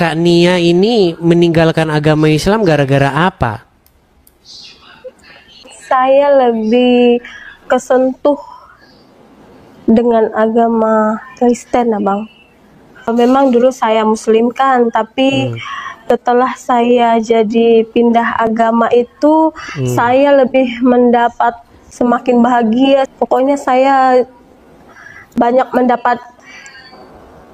Kak Nia ini meninggalkan agama Islam gara-gara apa? Saya lebih kesentuh dengan agama Kristen, Abang. Memang dulu saya Muslim kan, tapi setelah saya jadi pindah agama itu, saya lebih mendapat semakin bahagia. Pokoknya saya banyak mendapat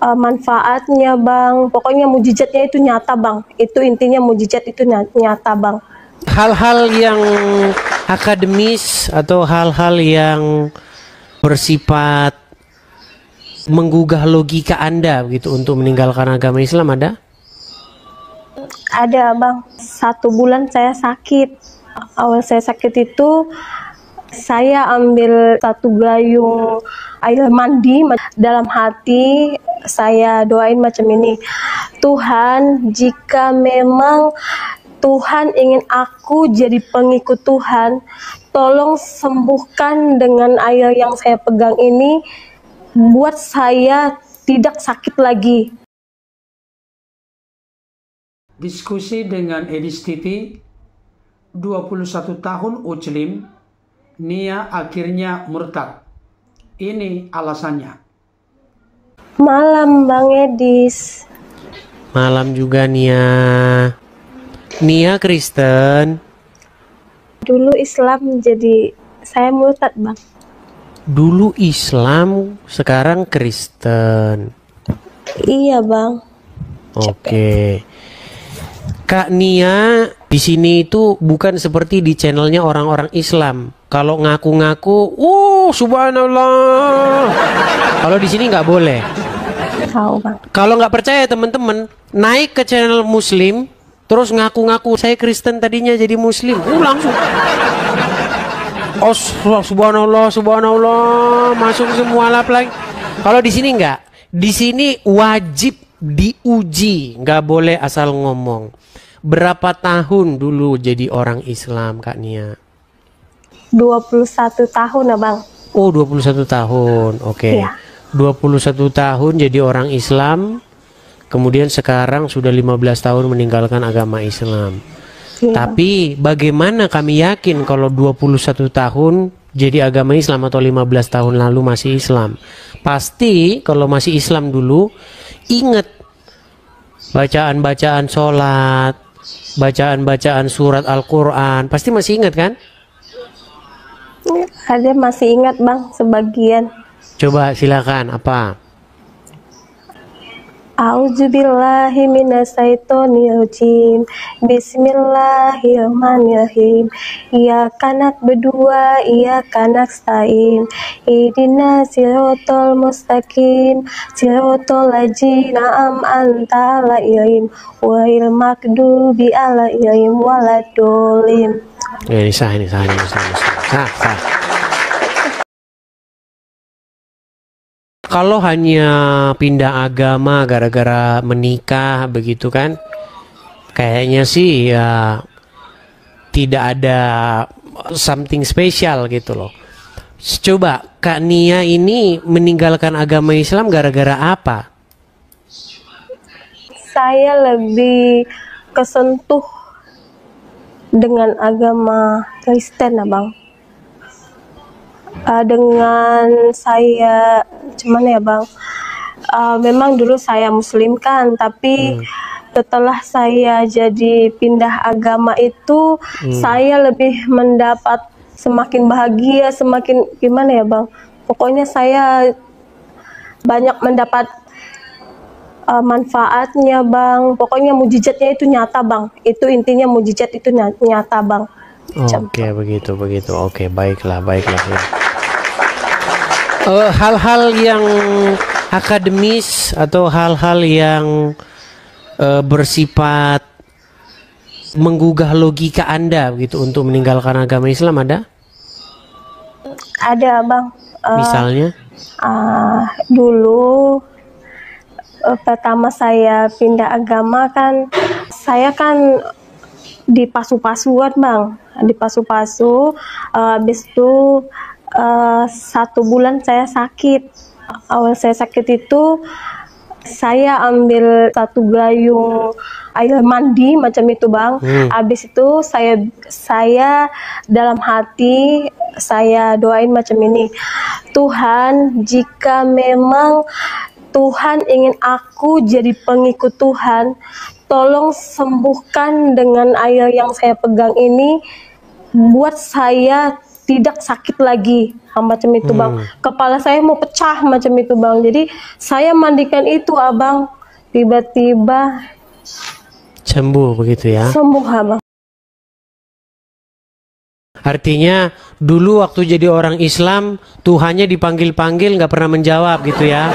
manfaatnya, Bang. Pokoknya mujizatnya itu nyata, Bang. Itu intinya, mujizat itu nyata, Bang. Hal-hal yang akademis atau hal-hal yang bersifat menggugah logika Anda gitu untuk meninggalkan agama Islam ada? Ada, Bang. 1 bulan saya sakit. Awal saya sakit itu, saya ambil 1 gayung air mandi. Dalam hati saya doain macam ini, Tuhan, jika memang Tuhan ingin aku jadi pengikut Tuhan, tolong sembuhkan dengan air yang saya pegang ini, buat saya tidak sakit lagi. Diskusi dengan Edis TV, 21 tahun Muslim, Nia akhirnya murtad. Ini alasannya. Malam, Bang Edis. Malam juga Nia. Nia Kristen. Dulu Islam, jadi saya murtad, Bang. Dulu Islam, sekarang Kristen. Iya, Bang. Oke. Kak Nia di sini itu bukan seperti di channelnya orang-orang Islam. Kalau ngaku-ngaku, subhanallah. Kalau di sini nggak boleh. Tahu, Bang. Kalau nggak percaya teman-teman, naik ke channel Muslim, terus ngaku-ngaku saya Kristen tadinya jadi Muslim, langsung. Oh, subhanallah, subhanallah, masuk semua lap lagi. Kalau di sini nggak, di sini wajib diuji, nggak boleh asal ngomong. Berapa tahun dulu jadi orang Islam, Kak Nia? 21 tahun, Abang. Oh, 21 tahun, oke. Iya. 21 tahun jadi orang Islam, kemudian sekarang sudah 15 tahun meninggalkan agama Islam. Iya. Tapi bagaimana kami yakin kalau 21 tahun jadi agama Islam atau 15 tahun lalu masih Islam? Pasti kalau masih Islam dulu, ingat bacaan-bacaan sholat, bacaan-bacaan surat Al-Quran, pasti masih ingat kan? Ada masih ingat, Bang, sebagian. Coba silakan, apa? A'udzubillahi minasyaitonirrajim. Bismillahirrahmanirrahim. Iyyaka na'budu wa iyyaka nasta'in. Ihdinas siratal mustaqim. Siratal ladzina an'amta 'alaihim ghairil maghdubi 'alaihim waladdallin. Ini sah. Kalau hanya pindah agama gara-gara menikah begitu kan, kayaknya sih ya tidak ada something spesial gitu loh. Coba Kak Nia ini meninggalkan agama Islam gara-gara apa? Saya lebih kesentuh dengan agama Kristen, Abang. Dengan saya, cuman ya, Bang, memang dulu saya Muslim kan, tapi setelah saya jadi pindah agama itu, saya lebih mendapat semakin bahagia, semakin gimana ya, Bang. Pokoknya saya banyak mendapat manfaatnya, Bang. Pokoknya mujizatnya itu nyata, Bang. Itu intinya, mujizat itu nyata, Bang. Oke, begitu. Oke, baiklah. Hal-hal yang akademis atau hal-hal yang bersifat menggugah logika Anda gitu untuk meninggalkan agama Islam ada? Ada, Bang. Misalnya? Dulu pertama saya pindah agama kan, saya kan dipasu-pasuan, Bang. Dipasu-pasu, habis itu 1 bulan saya sakit. Awal saya sakit itu, Saya ambil satu gayung air mandi macam itu bang. Habis itu saya dalam hati saya doain macam ini. Tuhan, jika memang Tuhan ingin aku jadi pengikut Tuhan, tolong sembuhkan dengan air yang saya pegang ini, buat saya tidak sakit lagi, macam itu bang. Kepala saya mau pecah macam itu bang. Jadi saya mandikan itu abang, tiba-tiba Sembuh begitu ya. sembuh abang. Artinya dulu waktu jadi orang Islam Tuhannya dipanggil-panggil nggak pernah menjawab gitu ya.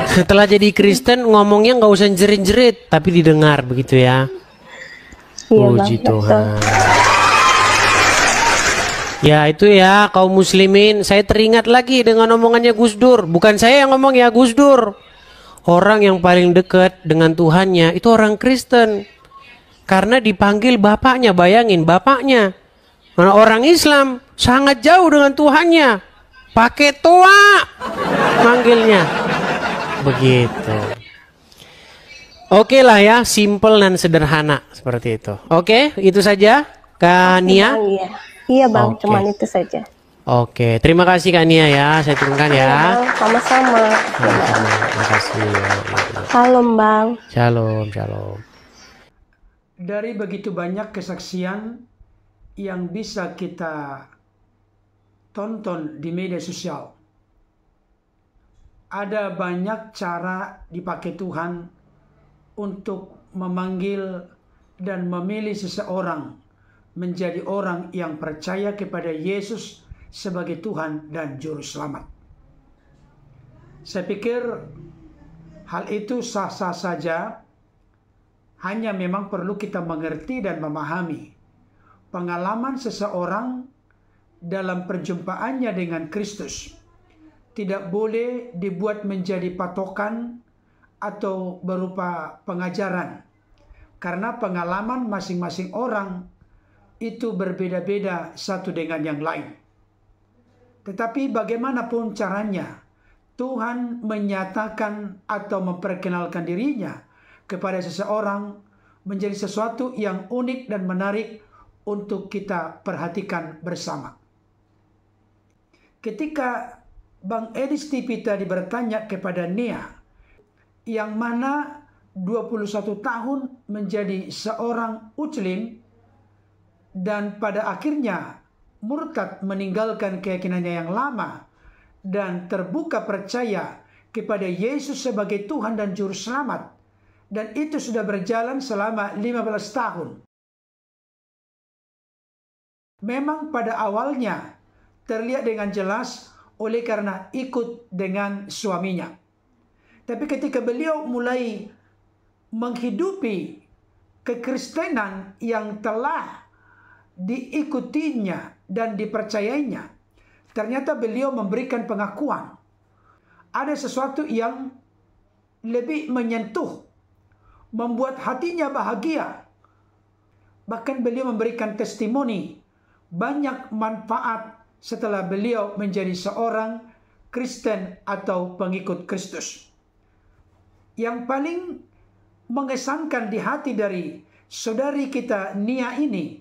Setelah jadi Kristen ngomongnya nggak usah jerit-jerit tapi didengar begitu ya. Iya Puji bang, Tuhan. betul. Ya itu ya kaum muslimin, saya teringat lagi dengan omongannya Gus Dur. Bukan saya yang ngomong ya, Gus Dur. Orang yang paling dekat dengan Tuhannya itu orang Kristen. Karena dipanggil bapaknya, bayangin bapaknya. Karena orang Islam sangat jauh dengan Tuhannya. Pakai toa manggilnya. Begitu. Oke lah ya, simple dan sederhana seperti itu. Oke, itu saja Kak Nia. Iya. Iya bang, Oke. cuman itu saja. Oke, terima kasih Kak Nia ya. Saya turunkan Iya, ya. bang, sama-sama. Terima kasih. Salam bang. Shalom, shalom. Dari begitu banyak kesaksian yang bisa kita tonton di media sosial, ada banyak cara dipakai Tuhan untuk memanggil dan memilih seseorang menjadi orang yang percaya kepada Yesus sebagai Tuhan dan Juru Selamat. Saya pikir hal itu sah-sah saja, hanya memang perlu kita mengerti dan memahami pengalaman seseorang dalam perjumpaannya dengan Kristus. Tidak boleh dibuat menjadi patokan atau berupa pengajaran, karena pengalaman masing-masing orang itu berbeda-beda satu dengan yang lain. Tetapi bagaimanapun caranya, Tuhan menyatakan atau memperkenalkan dirinya kepada seseorang menjadi sesuatu yang unik dan menarik untuk kita perhatikan bersama. Ketika Bang Edi Stipi tadi bertanya kepada Nia, yang mana 21 tahun menjadi seorang Muslim dan pada akhirnya murtad meninggalkan keyakinannya yang lama dan terbuka percaya kepada Yesus sebagai Tuhan dan Juru Selamat, dan itu sudah berjalan selama 15 tahun. Memang pada awalnya terlihat dengan jelas oleh karena ikut dengan suaminya. Tapi ketika beliau mulai menghidupi kekristenan yang telah diikutinya dan dipercayainya, ternyata beliau memberikan pengakuan. Ada sesuatu yang lebih menyentuh, membuat hatinya bahagia. Bahkan beliau memberikan testimoni banyak manfaat setelah beliau menjadi seorang Kristen atau pengikut Kristus. Yang paling mengesankan di hati dari saudari kita Nia ini,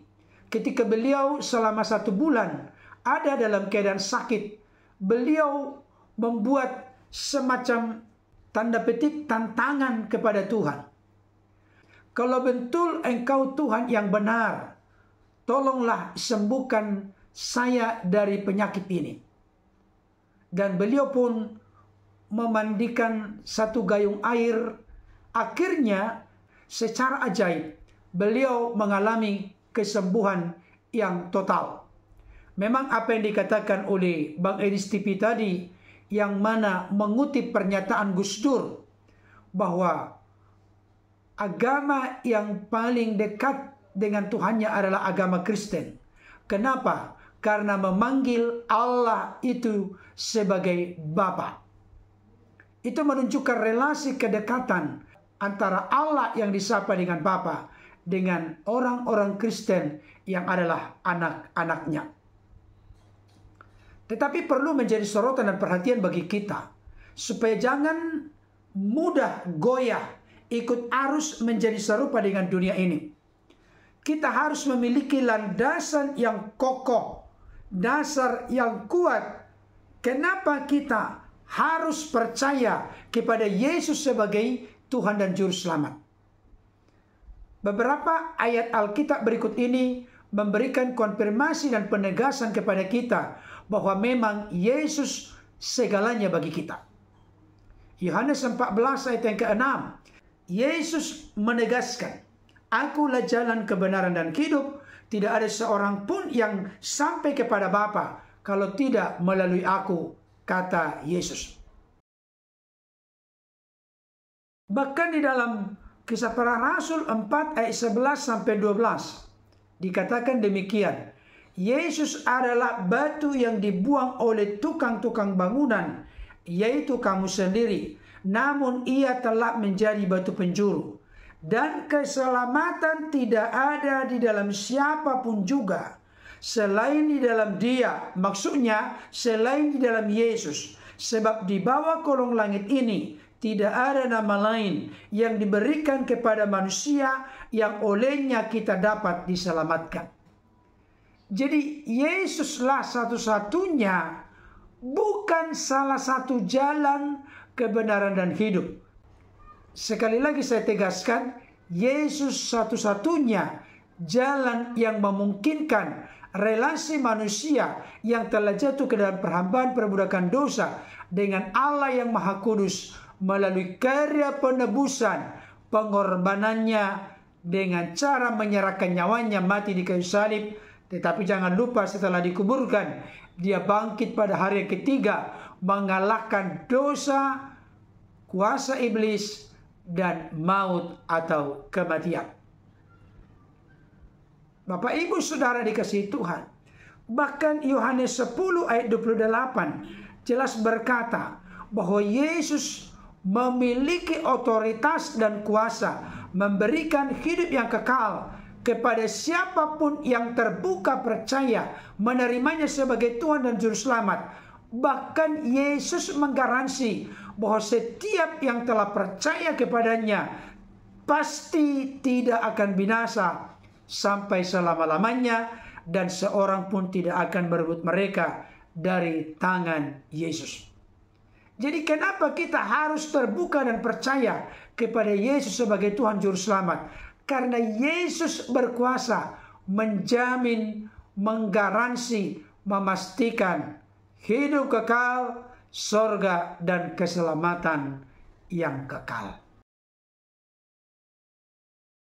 ketika beliau selama 1 bulan ada dalam keadaan sakit, beliau membuat semacam tanda petik tantangan kepada Tuhan. Kalau betul engkau Tuhan yang benar, tolonglah sembuhkan saya dari penyakit ini. Dan beliau pun memandikan 1 gayung air. Akhirnya secara ajaib beliau mengalami kesembuhan yang total. Memang apa yang dikatakan oleh Bang Edi Stipi tadi, yang mana mengutip pernyataan Gus Dur bahwa agama yang paling dekat dengan Tuhannya adalah agama Kristen. Kenapa? Karena memanggil Allah itu sebagai Bapa. Itu menunjukkan relasi kedekatan antara Allah yang disapa dengan Bapa dengan orang-orang Kristen yang adalah anak-anaknya. Tetapi perlu menjadi sorotan dan perhatian bagi kita. supaya jangan mudah goyah ikut arus menjadi serupa dengan dunia ini. Kita harus memiliki landasan yang kokoh, dasar yang kuat. Kenapa kita harus percaya kepada Yesus sebagai Tuhan dan Juru Selamat? Beberapa ayat Alkitab berikut ini memberikan konfirmasi dan penegasan kepada kita bahwa memang Yesus segalanya bagi kita. Yohanes 14 ayat yang ke-6, Yesus menegaskan, "Akulah jalan kebenaran dan hidup, tidak ada seorang pun yang sampai kepada Bapa kalau tidak melalui aku," kata Yesus. Bahkan di dalam Kisah Para Rasul 4 ayat 11 sampai 12 dikatakan demikian, Yesus adalah batu yang dibuang oleh tukang-tukang bangunan, yaitu kamu sendiri. Namun ia telah menjadi batu penjuru. Dan keselamatan tidak ada di dalam siapapun juga selain di dalam Dia, maksudnya selain di dalam Yesus. Sebab di bawah kolong langit ini tidak ada nama lain yang diberikan kepada manusia yang olehnya kita dapat diselamatkan. Jadi Yesuslah satu-satunya, bukan salah satu jalan kebenaran dan hidup. Sekali lagi saya tegaskan, Yesus satu-satunya jalan yang memungkinkan relasi manusia yang telah jatuh ke dalam perhambaan perbudakan dosa dengan Allah yang Maha Kudus melalui karya penebusan, pengorbanannya dengan cara menyerahkan nyawanya mati di kayu salib. Tetapi jangan lupa setelah dikuburkan, Dia bangkit pada hari yang ketiga, mengalahkan dosa, kuasa iblis, dan maut atau kematian. Bapak Ibu Saudara dikasihi Tuhan, bahkan Yohanes 10 ayat 28 jelas berkata bahwa Yesus memiliki otoritas dan kuasa memberikan hidup yang kekal kepada siapapun yang terbuka percaya menerimanya sebagai Tuhan dan Juru Selamat. Bahkan Yesus menggaransi bahwa setiap yang telah percaya kepadanya pasti tidak akan binasa sampai selama-lamanya, dan seorang pun tidak akan merebut mereka dari tangan Yesus. Jadi kenapa kita harus terbuka dan percaya kepada Yesus sebagai Tuhan Juru Selamat? Karena Yesus berkuasa menjamin, menggaransi, memastikan hidup kekal, sorga, dan keselamatan yang kekal.